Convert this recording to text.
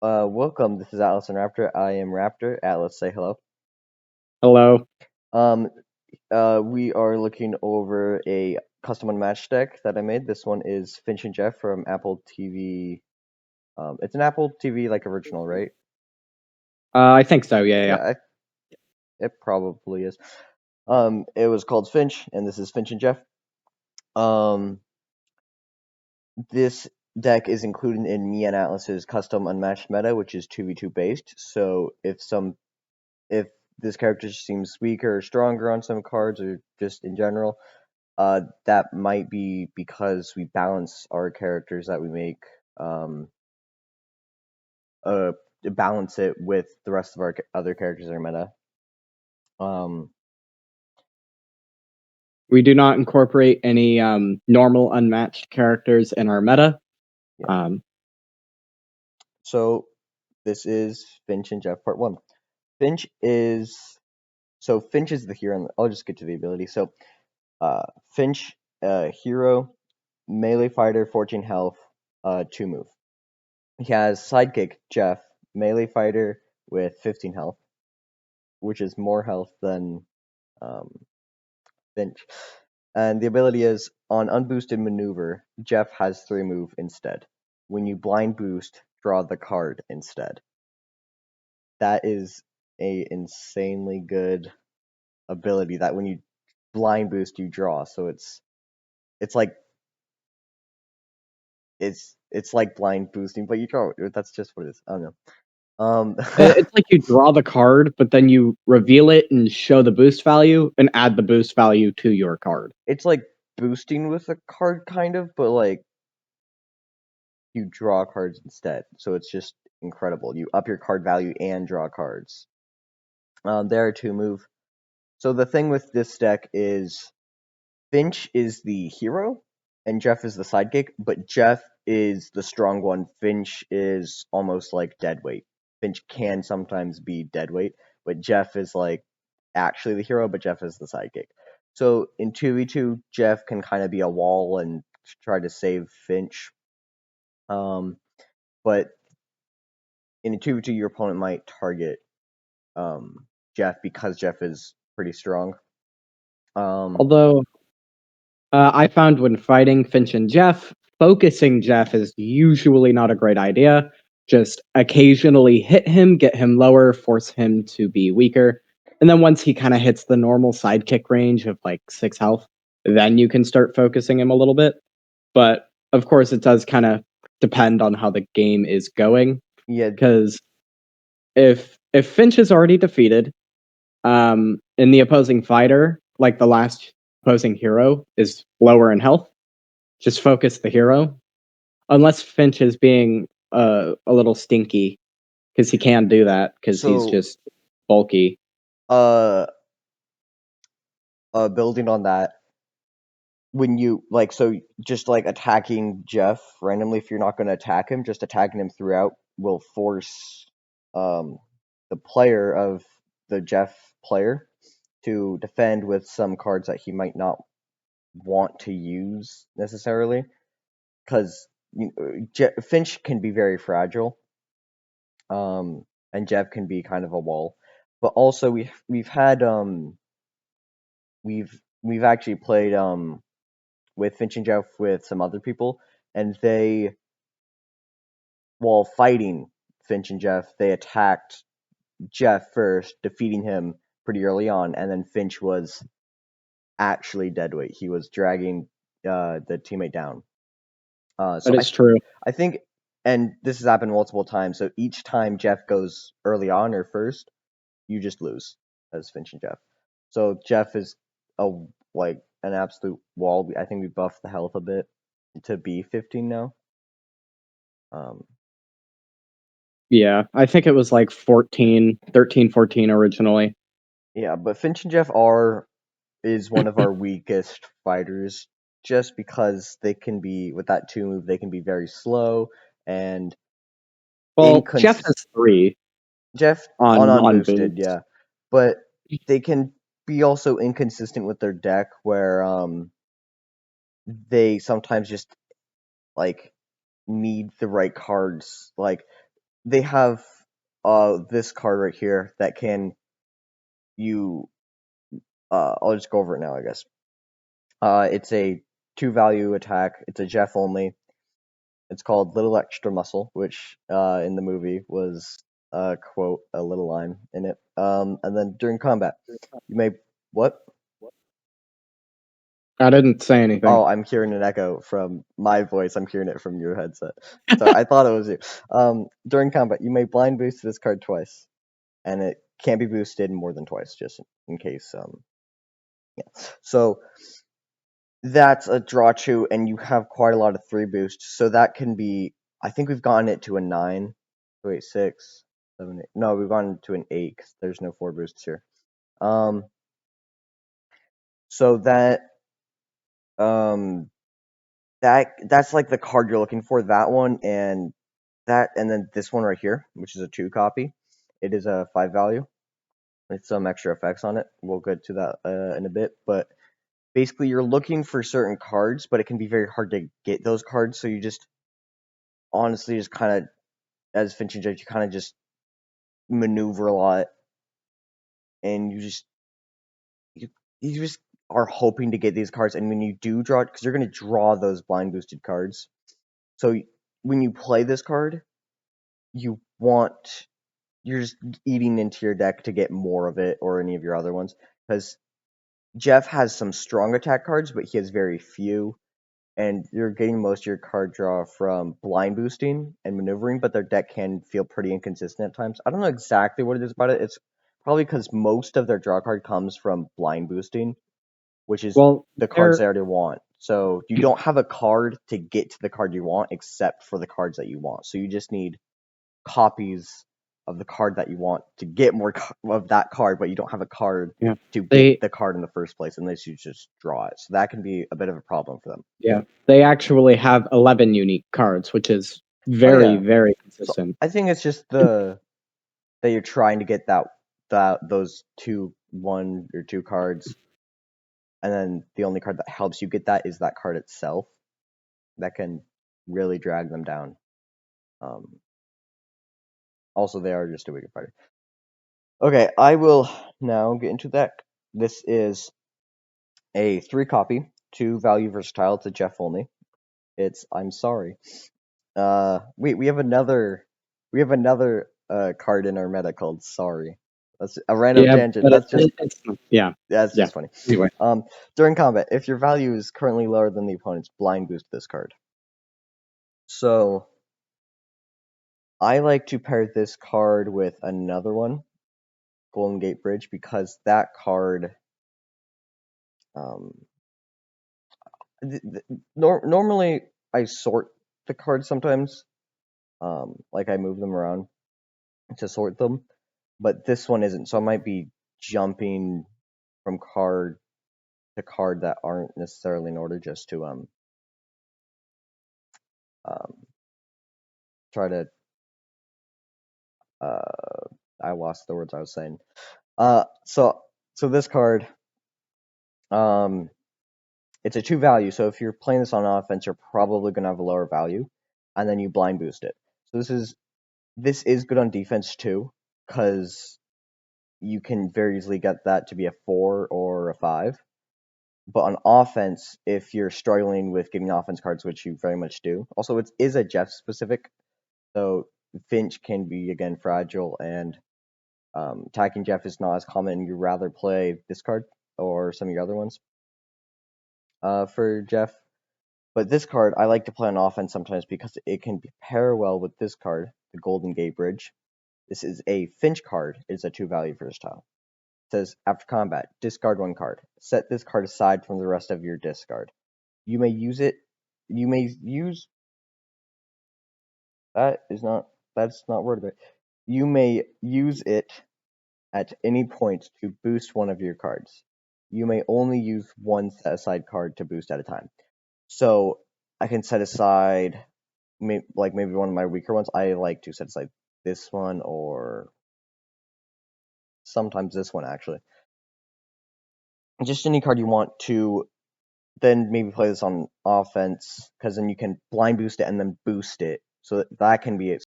Welcome. This is Atlas and Raptor. I am Raptor. Atlas, say hello. Hello. Um, we are looking over a custom unmatched deck that I made. This one is Finch and Jeff from Apple TV. It's an Apple TV like original, right? I think so. Yeah. Yeah, it probably is. It was called Finch, and this is Finch and Jeff. Um, this deck is included in me and Atlas's custom unmatched meta, which is 2v2 based. So if this character seems weaker or stronger on some cards, or just in general, that might be because we balance our characters that we make, um, to balance it with the rest of our other characters in our meta. Um, We do not incorporate any normal unmatched characters in our meta. yeah. Um, So this is Finch and Jeff Part One. Finch is Finch is the hero. And I'll just get to the ability. Finch, hero, melee fighter, 14 health, 2 move. He has sidekick Jeff, melee fighter with 15 health, which is more health than um, Finch. And the ability is on unboosted maneuver, Jeff has 3 move instead. When you blind boost, draw the card instead. That is a insanely good ability that when you blind boost you draw. So it's like it's like blind boosting, but you draw. That's just what it is. I don't know. it's like you draw the card, but then you reveal it and show the boost value and add the boost value to your card. It's like boosting with a card kind of, but like you draw cards instead. So it's just incredible. You up your card value and draw cards. There are 2 move. So the thing with this deck is Finch is the hero and Jeff is the sidekick, but Jeff is the strong one. Finch is almost like deadweight. Finch can sometimes be deadweight, but Jeff is like actually the hero, but Jeff is the sidekick. So in 2v2, Jeff can kind of be a wall and try to save Finch. Um, but in a 2v2, your opponent might target Jeff because Jeff is pretty strong. Um, Although I found when fighting Finch and Jeff, focusing Jeff is usually not a great idea. Just occasionally hit him, get him lower, force him to be weaker. And then once he kind of hits the normal sidekick range of like 6 health, then you can start focusing him a little bit. But of course, it does kind of depend on how the game is going. yeah, Because if Finch is already defeated, and the opposing fighter, like the last opposing hero, is lower in health, just focus the hero. Unless Finch is being a little stinky, because he can do that because he's so just bulky. uh, building on that, when you like, so just like attacking Jeff randomly, if you're not going to attack him, just attacking him throughout will force um the player of the Jeff player to defend with some cards that he might not want to use necessarily, because Finch can be very fragile, and Jeff can be kind of a wall. But also we've actually played with Finch and Jeff with some other people, and they, while fighting Finch and Jeff, they attacked Jeff first, defeating him pretty early on, and then Finch was actually deadweight. He was dragging the teammate down. That So is true. I think, and this has happened multiple times. So each time Jeff goes early on or first, you just lose as Finch and Jeff. So Jeff is a like an absolute wall. I think we buffed the health a bit to be 15 now. Um, Yeah, I think it was like 14, 13, 14 originally. yeah, but Finch and Jeff are is one of our weakest fighters, just because they can be, with that 2 move, they can be very slow and Well, Jeff has incons. 3 Jeff on on unboosted, boost. yeah, but they can be also inconsistent with their deck, where they sometimes just like need the right cards. Like they have this card right here that can you I'll just go over it now, I guess. It's a 2 value attack. It's a Jeff only. It's called Little Extra Muscle, which in the movie was quote a little line in it. And then during combat, you may what? I didn't say anything. Oh, I'm hearing an echo from my voice. I'm hearing it from your headset. So I thought it was you. During combat, you may blind boost this card twice, and it can't be boosted more than twice, just in case. Yeah. So that's a draw 2, and you have quite a lot of 3 boosts. So that can be. I think we've gotten it to a 9. Wait, 6, 7, 8. No, we've gone to an 8 'cause there's no 4 boosts here. Um, so um that's like the card you're looking for. That one and then this one right here, which is a 2 copy. It is a 5 value. With some extra effects on it. We'll get to that in a bit, but basically you're looking for certain cards, but it can be very hard to get those cards. So you just honestly just kind of, as Finch and Jeff, you kind of just maneuver a lot, and you, you just are hoping to get these cards. And when you do draw it, because you're going to draw those blind boosted cards, so when you play this card, you want you're just eating into your deck to get more of it or any of your other ones, because Jeff has some strong attack cards, but he has very few, and you're getting most of your card draw from blind boosting and maneuvering, but their deck can feel pretty inconsistent at times. I don't know exactly what it is about it. It's probably because most of their draw card comes from blind boosting, which is Well, the cards there they already want. So you don't have a card to get to the card you want except for the cards that you want. So you just need copies of the card that you want to get more of that card, but you don't have a card yeah. to get They the card in the first place unless you just draw it. So that can be a bit of a problem for them. yeah. They actually have 11 unique cards, which is Oh very, yeah. very So consistent. I think it's just that you're trying to get those 1 or 2 cards, and then the only card that helps you get that is that card itself. That can really drag them down. Um, Also, they are just a weaker fighter. Okay, I will now get into that. This is a 3 copy, 2 value versatile. It's a Jeff only. It's I'm sorry. We have another card in our meta called Sorry. That's a random Yeah, tangent. but That's just it's yeah, that's yeah. just funny. Anyway, During combat, if your value is currently lower than the opponent's, blind boost this card. So I like to pair this card with another one, Golden Gate Bridge, because that card um, normally I sort the cards sometimes, like I move them around to sort them, but this one isn't. So I might be jumping from card to card that aren't necessarily in order, just to um try to I lost the words I was saying. So this card, um it's a 2 value. So if you're playing this on offense, you're probably gonna have a lower value, and then you blind boost it. So this is good on defense too, because you can very easily get that to be a 4 or a 5. But on offense, if you're struggling with getting offense cards, which you very much do, also it is a Jeff specific, so Finch can be again fragile, and attacking Jeff is not as common. You rather play this card or some of your other ones for Jeff. But this card I like to play on offense sometimes because it can pair well with this card, the Golden Gate Bridge. This is a Finch card. It's a 2 value versatile. It says after combat, discard 1 card. Set this card aside from the rest of your discard. You may use it. You may use that's not worded right. You may use it at any point to boost one of your cards. You may only use one set aside card to boost at a time. So I can set aside maybe one of my weaker ones. I like to set aside this one, or sometimes this one actually. Just any card you want to then maybe play this on offense, because then you can blind boost it and then boost it. So that can be